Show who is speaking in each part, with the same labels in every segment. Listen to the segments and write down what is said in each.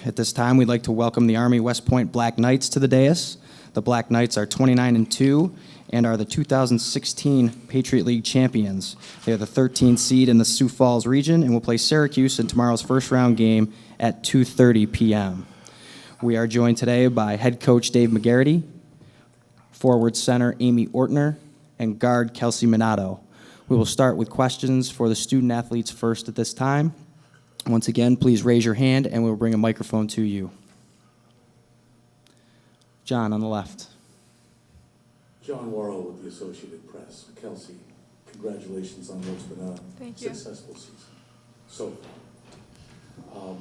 Speaker 1: At this time, we'd like to welcome the Army West Point Black Knights to the dais. The Black Knights are 29-2 and are the 2016 Patriot League champions. They are the 13th seed in the Sioux Falls region and will play Syracuse in tomorrow's first-round game at 2:30 p.m. We are joined today by head coach Dave Magarity, forward center Aimee Oertner, and guard Kelsey Minato. We will start with questions for the student athletes first at this time. Once again, please raise your hand and we'll bring a microphone to you. John on the left.
Speaker 2: John Worrell with the Associated Press. Kelsey, congratulations on what's been a successful season so far.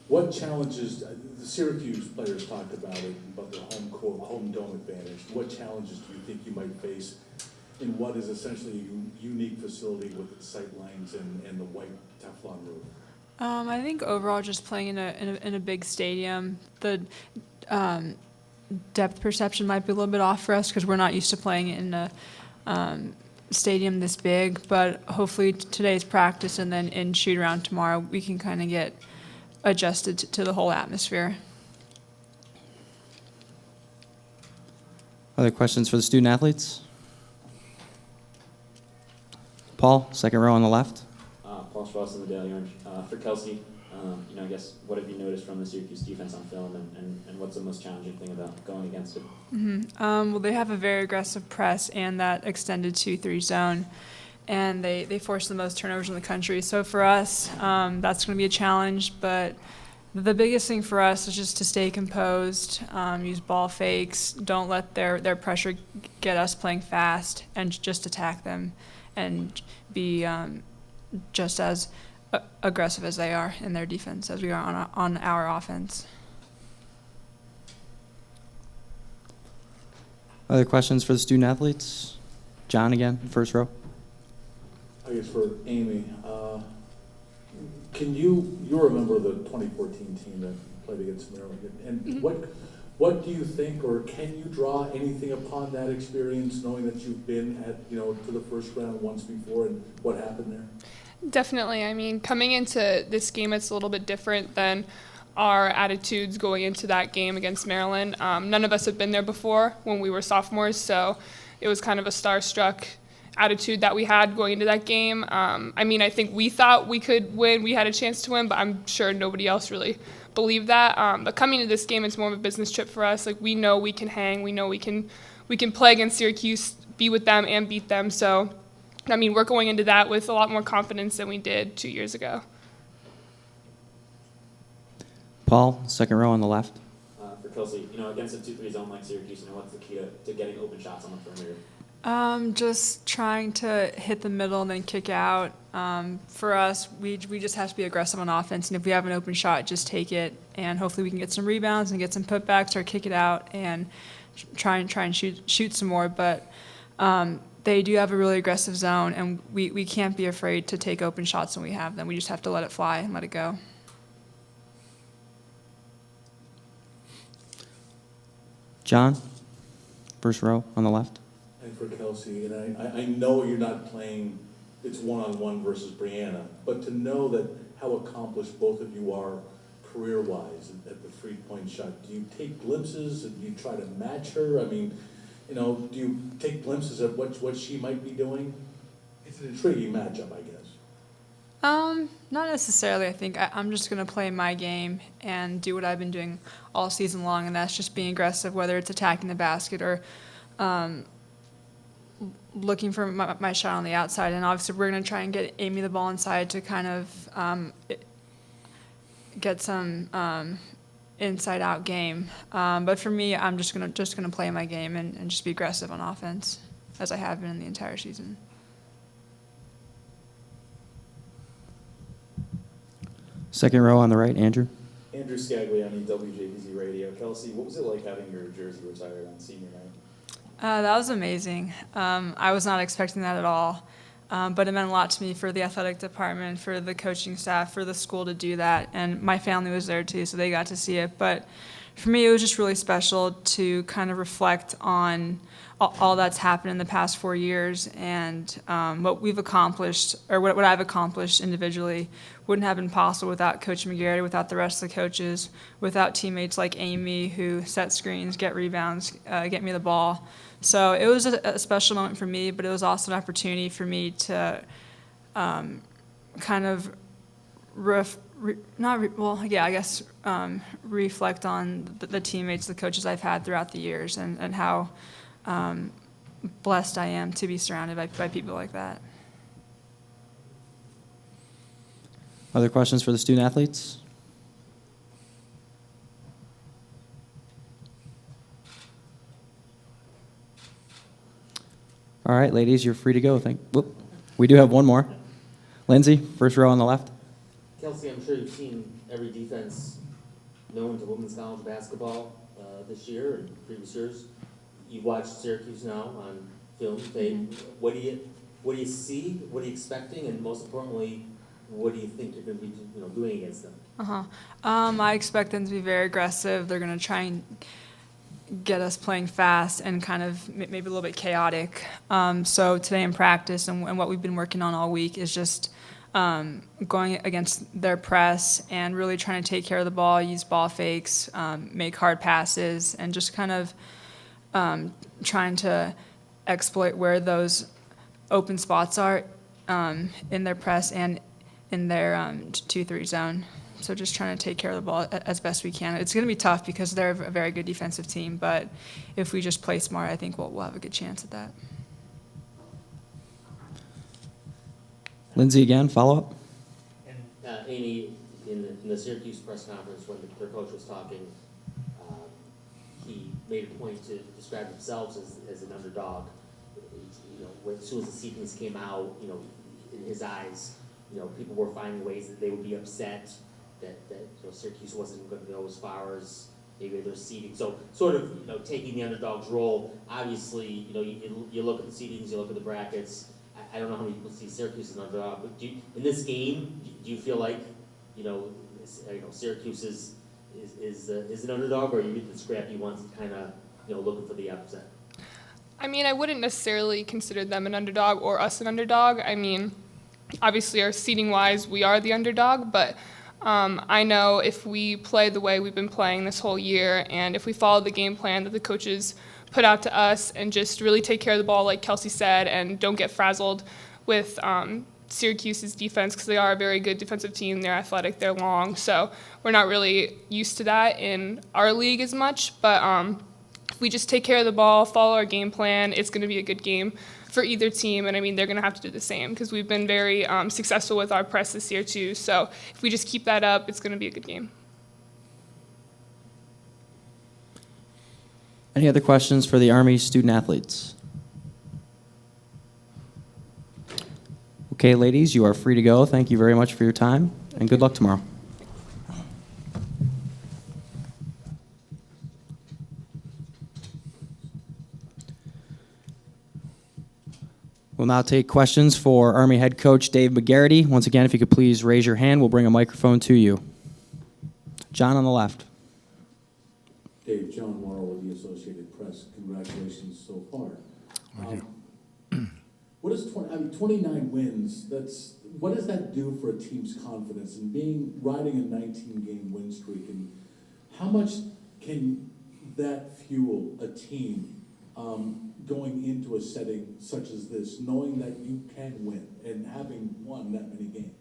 Speaker 2: What challenges, the Syracuse players talked about it, about the home dome advantage. What challenges do you think you might face in what is essentially a unique facility with its sight lines and the white Teflon roof?
Speaker 3: I think overall just playing in a big stadium, the depth perception might be a little bit off for us because we're not used to playing in a stadium this big, but hopefully today's practice and then in shoot around tomorrow we can kind of get adjusted to the whole atmosphere.
Speaker 1: Other questions for the student athletes? Paul, second row on the left.
Speaker 4: Paul Schwartz in the Daily Orange. For Kelsey, I guess what have you noticed from the Syracuse defense on film, and what's the most challenging thing about going against it?
Speaker 3: Well, they have a very aggressive press and that extended 2-3 zone, and they force the most turnovers in the country. So for us, that's going to be a challenge, but the biggest thing for us is just to stay composed, use ball fakes, don't let their pressure get us playing fast, and just attack them and be just as aggressive as they are in their defense as we are on our offense.
Speaker 1: Other questions for the student athletes? John again, first row.
Speaker 2: I guess for Aimee, you're a member of the 2014 team that played against Maryland, and what do you think, or can you draw anything upon that experience, knowing that you've been to the first round once before, and what happened there?
Speaker 5: Definitely. I mean, coming into this game, it's a little bit different than our attitudes going into that game against Maryland. None of us have been there before when we were sophomores, so it was kind of a starstruck attitude that we had going into that game. I think we thought we could win, we had a chance to win, but I'm sure nobody else really believed that. But coming to this game, it's more of a business trip for us. Like, we know we can hang, we know we can play against Syracuse, be with them, and beat them. So, we're going into that with a lot more confidence than we did 2 years ago.
Speaker 1: Paul, second row on the left.
Speaker 4: For Kelsey, against a 2-3 zone like Syracuse, what's the key to getting open shots on the perimeter?
Speaker 3: Just trying to hit the middle and then kick out. For us, we just have to be aggressive on offense, and if we have an open shot, just take it, and hopefully we can get some rebounds and get some putbacks or kick it out and try and shoot some more. But they do have a really aggressive zone, and we can't be afraid to take open shots when we have them. We just have to let it fly and let it go.
Speaker 1: John, first row on the left.
Speaker 2: And for Kelsey, and I know you're not playing, it's one-on-one versus Brianna, but to know that how accomplished both of you are career-wise at the three-point shot, do you take glimpses and you try to match her? Do you take glimpses at what she might be doing? It's an intriguing matchup, I guess.
Speaker 3: Not necessarily. I think I'm just going to play my game and do what I've been doing all season long, and that's just being aggressive, whether it's attacking the basket or looking for my shot on the outside. And obviously we're going to try and get Aimee the ball inside to kind of get some inside-out game. But for me, I'm just gonna play my game and just be aggressive on offense, as I have been in the entire season.
Speaker 1: Second row on the right, Andrew.
Speaker 6: Andrew Scaglione, WJBZ Radio. Kelsey, what was it like having your jersey retired on senior night?
Speaker 3: That was amazing. I was not expecting that at all, but it meant a lot to me for the athletic department, for the coaching staff, for the school to do that, and my family was there too, so they got to see it. But for me, it was just really special to kind of reflect on all that's happened in the past 4 years, and what we've accomplished, or what I've accomplished individually, wouldn't have been possible without Coach Magarity, without the rest of the coaches, without teammates like Aimee who set screens, get rebounds, get me the ball. So it was a special moment for me, but it was also an opportunity for me to kind of reflect on the teammates, the coaches I've had throughout the years, and how blessed I am to be surrounded by people like that.
Speaker 1: Other questions for the student athletes? All right, ladies, you're free to go. We do have one more. Lindsay, first row on the left.
Speaker 7: Kelsey, I'm sure you've seen every defense known to women's college basketball this year and previous years. You've watched Syracuse now on film. What do you see? What are you expecting? And most importantly, what do you think you're going to be doing against them?
Speaker 3: I expect them to be very aggressive. They're going to try and get us playing fast and kind of maybe a little bit chaotic. So today in practice and what we've been working on all week is just going against their press and really trying to take care of the ball, use ball fakes, make hard passes, and just kind of trying to exploit where those open spots are in their press and in their 2-3 zone. So just trying to take care of the ball as best we can. It's going to be tough because they're a very good defensive team, but if we just play smart, I think we'll have a good chance at that.
Speaker 1: Lindsay again, follow-up.
Speaker 7: And Aimee, in the Syracuse press conference when their coach was talking, he made a point to describe themselves as an underdog. As soon as the seedings came out, in his eyes, people were finding ways that they would be upset that Syracuse wasn't going to go as far as maybe their seeding. So sort of taking the underdog's role. Obviously, you look at the seedings, you look at the brackets. I don't know how many people see Syracuse as an underdog, but in this game, do you feel like Syracuse is an underdog, or are you the scrappy ones kind of looking for the upset?
Speaker 5: I mean, I wouldn't necessarily consider them an underdog or us an underdog. I mean, obviously, our seeding-wise, we are the underdog, but I know if we play the way we've been playing this whole year, and if we follow the game plan that the coaches put out to us and just really take care of the ball, like Kelsey said, and don't get frazzled with Syracuse's defense, because they are a very good defensive team. They're athletic, they're long, so we're not really used to that in our league as much, but if we just take care of the ball, follow our game plan, it's going to be a good game for either team, and I mean, they're going to have to do the same because we've been very successful with our press this year too, so if we just keep that up, it's going to be a good game.
Speaker 1: Any other questions for the Army student athletes? Okay, ladies, you are free to go. Thank you very much for your time, and good luck tomorrow. We'll now take questions for Army head coach Dave Magarity. Once again, if you could please raise your hand, we'll bring a microphone to you. John on the left.
Speaker 2: Dave, John Morrow with the Associated Press. Congratulations so far. Thank you. What is 29 wins? What does that do for a team's confidence in riding a 19-game win streak? And how much can that fuel a team going into a setting such as this, knowing that you can win and having won that many games?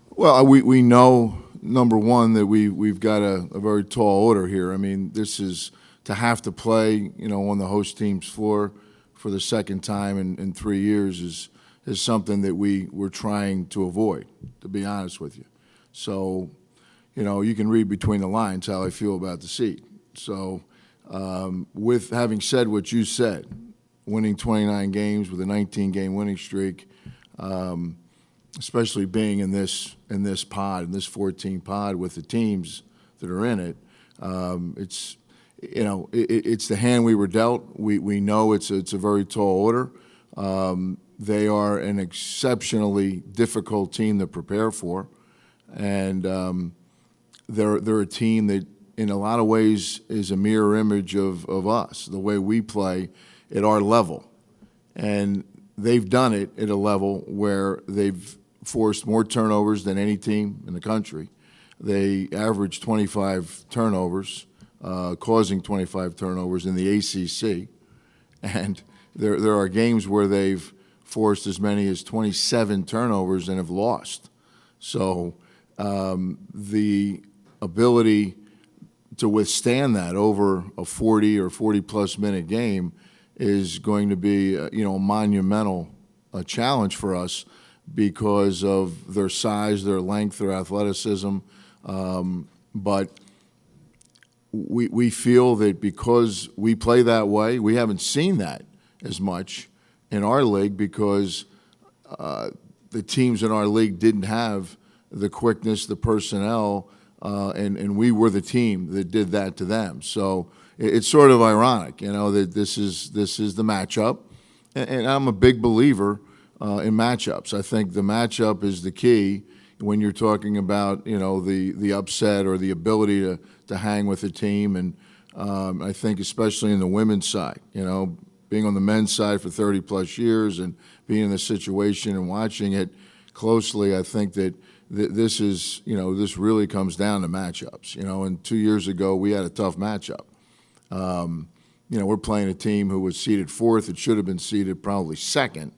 Speaker 8: Well, we know, number one, that we've got a very tall order here. I mean, this is to have to play, on the host team's floor for the second time in 3 years is something that we're trying to avoid, to be honest with you. So, you can read between the lines how I feel about the seat. So, with having said what you said, winning 29 games with a 19-game winning streak, especially being in this pod, in this 14 pod with the teams that are in it, it's it's the hand we were dealt. We know it's a very tall order. They are an exceptionally difficult team to prepare for, and they're a team that in a lot of ways is a mirror image of us, the way we play at our level. And they've done it at a level where they've forced more turnovers than any team in the country. They average 25 turnovers, causing 25 turnovers in the ACC. And there are games where they've forced as many as 27 turnovers and have lost. So the ability to withstand that over a 40 or 40-plus minute game is going to be, a monumental challenge for us because of their size, their length, their athleticism. But we feel that because we play that way, we haven't seen that as much in our league because the teams in our league didn't have the quickness, the personnel, and we were the team that did that to them. So it's sort of ironic, that this is the matchup, and I'm a big believer in matchups. I think the matchup is the key when you're talking about the upset or the ability to hang with a team, and I think especially in the women's side, being on the men's side for 30-plus years and being in the situation and watching it closely, I think that this is, this really comes down to matchups, and 2 years ago we had a tough matchup. We're playing a team who was seeded fourth. It should have been seeded probably second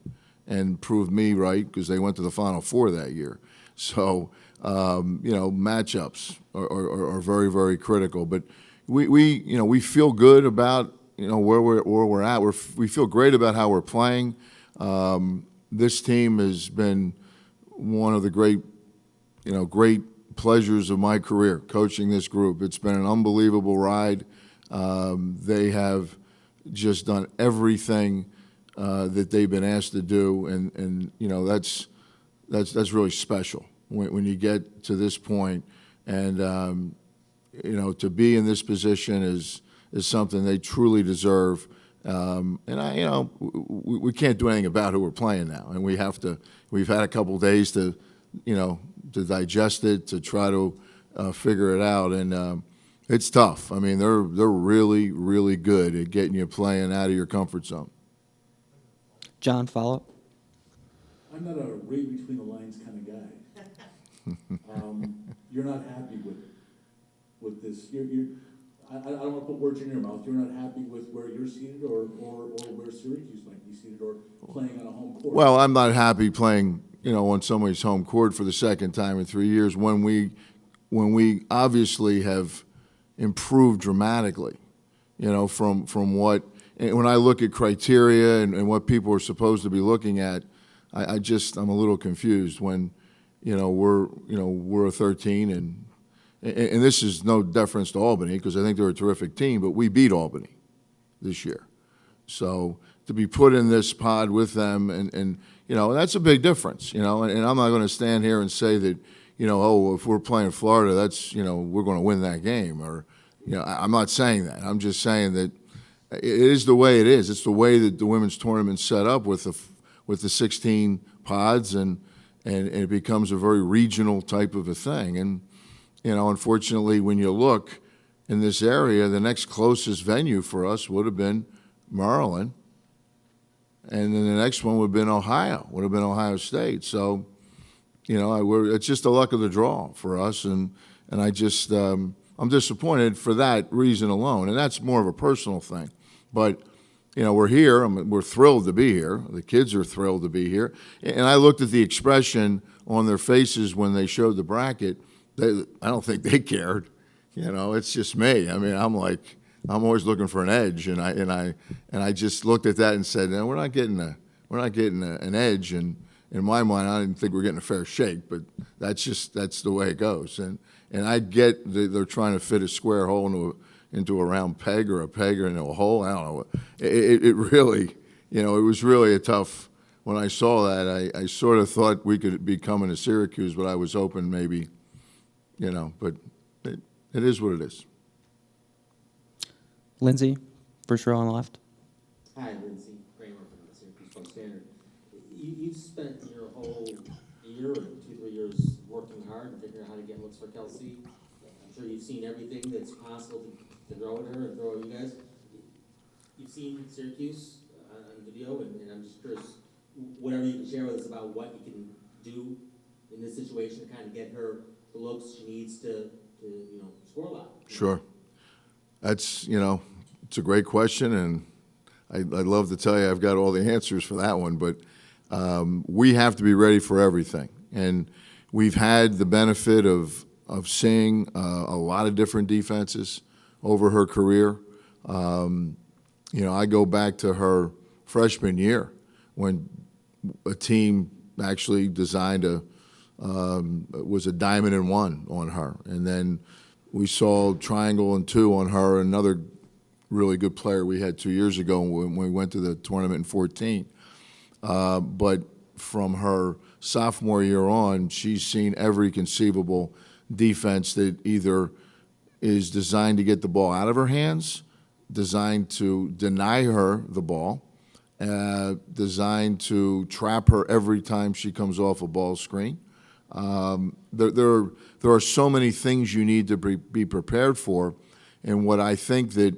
Speaker 8: and proved me right because they went to the Final Four that year. So, matchups are very, very critical. But we feel good about, where we're at. We feel great about how we're playing. This team has been one of the great pleasures of my career, coaching this group. It's been an unbelievable ride. They have just done everything that they've been asked to do, and that's really special when you get to this point. And to be in this position is something they truly deserve. We can't do anything about who we're playing now, and we've had a couple days to digest it, to try to figure it out, and it's tough. I mean, they're really, really good at getting you playing out of your comfort zone.
Speaker 1: John, follow-up?
Speaker 2: I'm not a read between the lines kind of guy. You're not happy with this. I don't want to put words in your mouth. You're not happy with where you're seated or where Syracuse might be seated or playing on a home court.
Speaker 8: Well, I'm not happy playing, on somebody's home court for the second time in 3 years when we obviously have improved dramatically, from what, and when I look at criteria and what people are supposed to be looking at, I'm a little confused when, we're a 13 and this is no deference to Albany because I think they're a terrific team, but we beat Albany this year. So to be put in this pod with them and that's a big difference, and I'm not going to stand here and say that, if we're playing Florida, that's, we're going to win that game or, I'm not saying that. I'm just saying that it is the way it is. It's the way that the women's tournament's set up with the 16 pods and it becomes a very regional type of a thing. And, unfortunately, when you look in this area, the next closest venue for us would have been Maryland. And then the next one would have been Ohio State. So, it's just the luck of the draw for us. And I just, I'm disappointed for that reason alone. And that's more of a personal thing. But, we're here. We're thrilled to be here. The kids are thrilled to be here. And I looked at the expression on their faces when they showed the bracket. I don't think they cared. It's just me. I mean, I'm always looking for an edge, and I just looked at that and said, no, we're not getting an edge. And in my mind, I didn't think we're getting a fair shake, but that's the way it goes. And I get they're trying to fit a square hole into a round peg or a peg into a hole. I don't know. It really, it was really a tough. When I saw that, I sort of thought we could be coming to Syracuse, but I was hoping maybe, but it is what it is.
Speaker 1: Lindsay, first row on the left.
Speaker 7: Hi, Lindsay Kramer from the Syracuse Post-Standard. You've spent your whole year, or 2-3 years, working hard and figuring out how to get looks for Kelsey. I'm sure you've seen everything that's possible to throw at her and throw at you guys. You've seen Syracuse on video, and I'm just curious, whatever you can share with us about what you can do in this situation to kind of get her the looks she needs to score a lot.
Speaker 8: Sure. That's, it's a great question, and I'd love to tell you I've got all the answers for that one, but we have to be ready for everything. And we've had the benefit of seeing a lot of different defenses over her career. I go back to her freshman year when a team actually designed was a diamond and one on her. And then we saw triangle and two on her, another really good player we had 2 years ago when we went to the tournament in 14. But from her sophomore year on, she's seen every conceivable defense that either is designed to get the ball out of her hands, designed to deny her the ball, designed to trap her every time she comes off a ball screen. There are so many things you need to be prepared for, and what I think that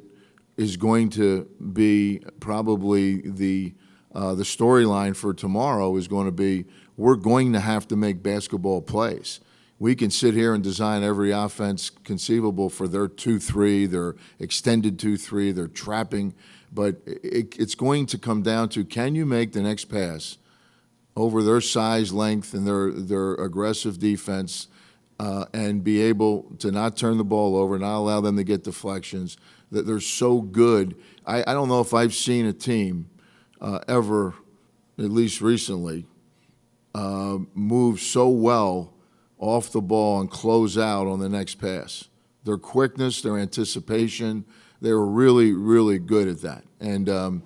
Speaker 8: is going to be probably the storyline for tomorrow is going to be we're going to have to make basketball plays. We can sit here and design every offense conceivable for their 2-3, their extended 2-3, their trapping, but it's going to come down to, can you make the next pass over their size, length, and their aggressive defense, and be able to not turn the ball over, not allow them to get deflections. That they're so good. I don't know if I've seen a team ever, at least recently, move so well off the ball and close out on the next pass. Their quickness, their anticipation, they were really, really good at that. And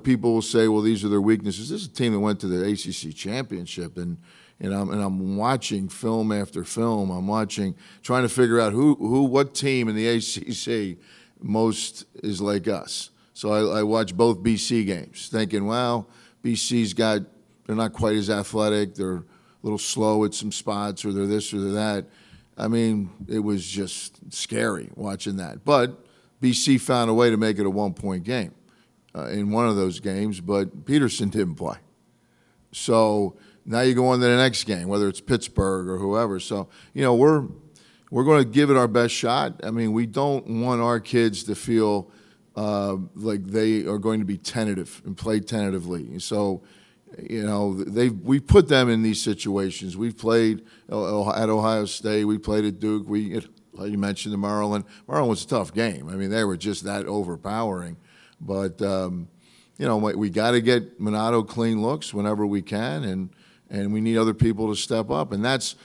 Speaker 8: people will say, well, these are their weaknesses. This is a team that went to the ACC championship, and I'm watching film after film. I'm trying to figure out what team in the ACC most is like us. So I watch both BC games, thinking, well, they're not quite as athletic. They're a little slow at some spots, or they're this or they're that. I mean, it was just scary watching that. But BC found a way to make it a one-point game in one of those games, but Peterson didn't play. So now you go on to the next game, whether it's Pittsburgh or whoever. So, we're going to give it our best shot. I mean, we don't want our kids to feel like they are going to be tentative and play tentatively. So, we put them in these situations. We've played at Ohio State. We played at Duke. You mentioned the Maryland. Maryland was a tough game. I mean, they were just that overpowering. But, we got to get Minato clean looks whenever we can, and we need other people to step up. And that's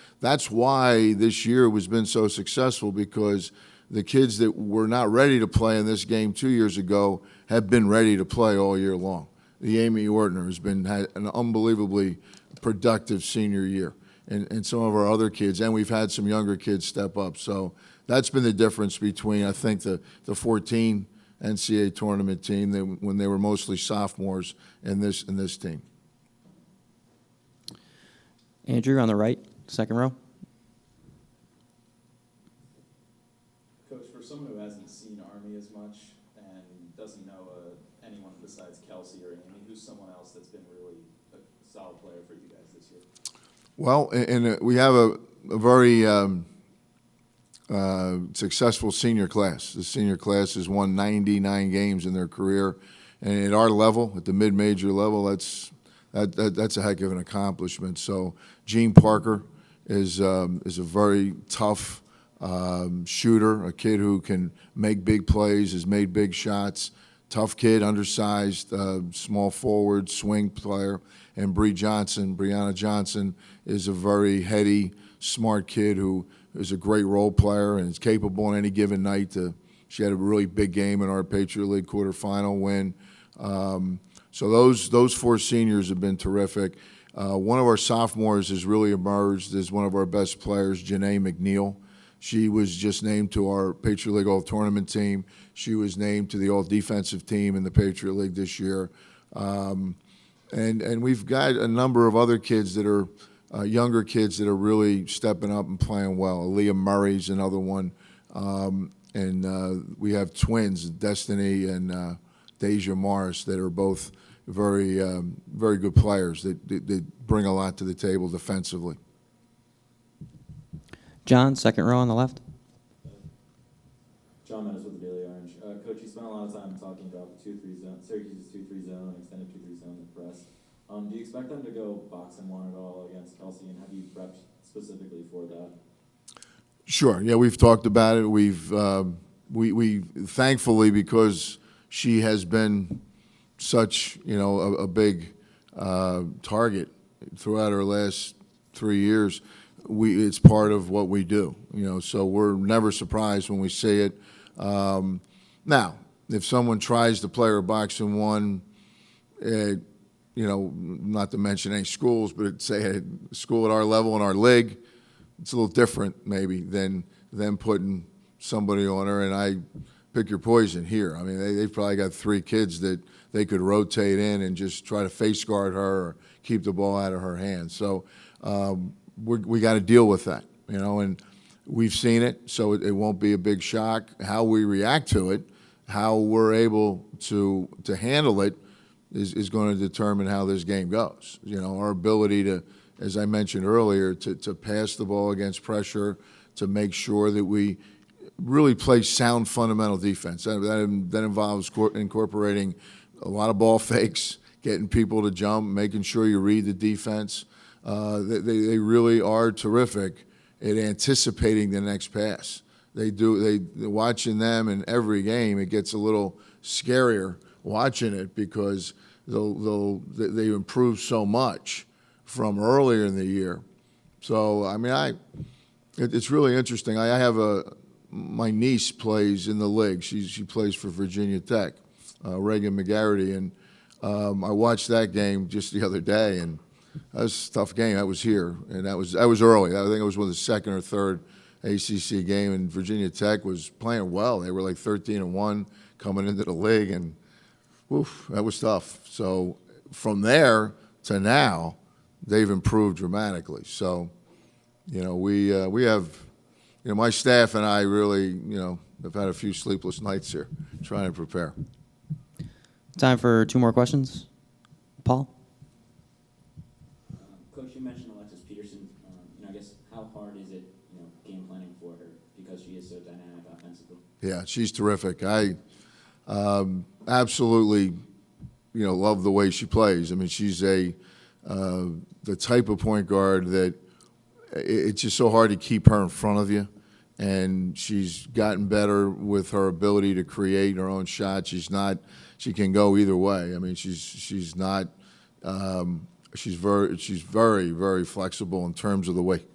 Speaker 8: why this year has been so successful, because the kids that were not ready to play in this game 2 years ago have been ready to play all year long. The Aimee Oertner had an unbelievably productive senior year, and some of our other kids, and we've had some younger kids step up. So that's been the difference between, I think, the 14 NCAA tournament team when they were mostly sophomores and this team.
Speaker 1: Andrew on the right, second row.
Speaker 6: Coach, for someone who hasn't seen Army as much and doesn't know anyone besides Kelsey or Aimee, who's someone else that's been really a solid player for you guys this year?
Speaker 8: Well, and we have a very successful senior class. The senior class has won 99 games in their career, and at our level, at the mid-major level, that's a heck of an accomplishment. So Gene Parker is a very tough shooter, a kid who can make big plays, has made big shots. Tough kid, undersized, small forward, swing player. And Brianna Johnson, is a very heady, smart kid who is a great role player and is capable on any given night. She had a really big game in our Patriot League quarterfinal win. So those four seniors have been terrific. One of our sophomores has really emerged as one of our best players, Janae McNeil. She was just named to our Patriot League All-Tournament team. She was named to the All-Defensive team in the Patriot League this year. And we've got a number of other kids that are younger kids that are really stepping up and playing well. Aaliyah Murray's another one And we have twins, Destiny and Deja Morris, that are both very, very good players that bring a lot to the table defensively.
Speaker 1: John, second row on the left.
Speaker 6: John Meadows with the Daily Orange. Coach, you spent a lot of time talking about the 2-3 zone, Syracuse's 2-3 zone, extended 2-3 zone, and press. Do you expect them to go box and one at all against Kelsey, and have you prepped specifically for that?
Speaker 8: Sure. Yeah, we've talked about it. We've we thankfully, because she has been such a big target throughout her last 3 years. It's part of what we do. So we're never surprised when we see it. Now, if someone tries to play her boxing one, not to mention any schools, but say a school at our level in our league, it's a little different maybe than them putting somebody on her. And I pick your poison here. I mean, they've probably got 3 kids that they could rotate in and just try to face guard her or keep the ball out of her hands. So we got to deal with that, and we've seen it, so it won't be a big shock. How we react to it, how we're able to handle it is going to determine how this game goes. Our ability to, as I mentioned earlier, to pass the ball against pressure, to make sure that we really play sound fundamental defense. That involves incorporating a lot of ball fakes, getting people to jump, making sure you read the defense. They really are terrific at anticipating the next pass. Watching them in every game, it gets a little scarier watching it because they improve so much from earlier in the year. So I mean, it's really interesting. I have my niece plays in the league. She plays for Virginia Tech, Reagan Magarity, and I watched that game just the other day, and that was a tough game. That was here, and that was early. I think it was one of the second or third ACC game, and Virginia Tech was playing well. They were like 13-1 coming into the league, and that was tough. So from there to now, they've improved dramatically. So, we have, my staff and I really, have had a few sleepless nights here trying to prepare.
Speaker 1: Time for 2 more questions. Paul?
Speaker 4: Coach, you mentioned Alexis Peterson. I guess how hard is it, game planning for her because she is so dynamic offensively?
Speaker 8: Yeah, she's terrific. I absolutely, love the way she plays. I mean, she's the type of point guard that it's just so hard to keep her in front of you. And she's gotten better with her ability to create her own shot. She can go either way. I mean, she's very, very flexible in terms of the way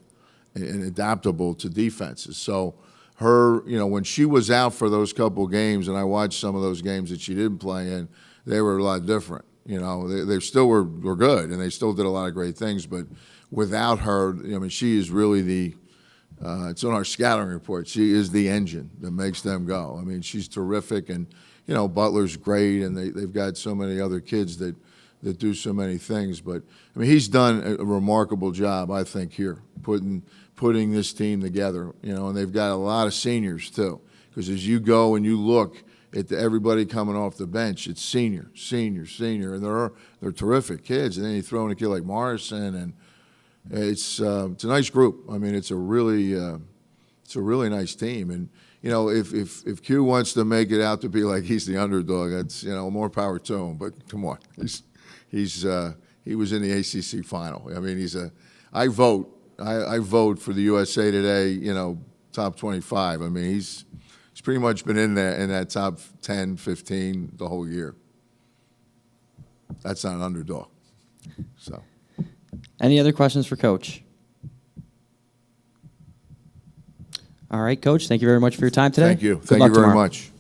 Speaker 8: and adaptable to defenses. So her, when she was out for those couple games, and I watched some of those games that she didn't play in, they were a lot different. They still were good, and they still did a lot of great things. But without her, she is really it's on our scouting report. She is the engine that makes them go. I mean, she's terrific, and Butler's great, and they've got so many other kids that do so many things. But I mean, he's done a remarkable job, I think, here putting this team together. And they've got a lot of seniors too, because as you go and you look at everybody coming off the bench, it's senior, and they're terrific kids. And then you throw in a kid like Morrison, and it's a nice group. I mean, it's a really nice team. And if Q wants to make it out to be like he's the underdog, that's more power to him. But come on, he was in the ACC final. I mean, I vote for the USA Today, top 25. I mean, he's pretty much been in that top 10, 15 the whole year. That's not an underdog. So.
Speaker 1: Any other questions for Coach? All right, Coach, thank you very much for your time today.
Speaker 8: Thank you.
Speaker 1: Good
Speaker 8: Thank
Speaker 1: luck
Speaker 8: you very
Speaker 1: tomorrow.
Speaker 8: much.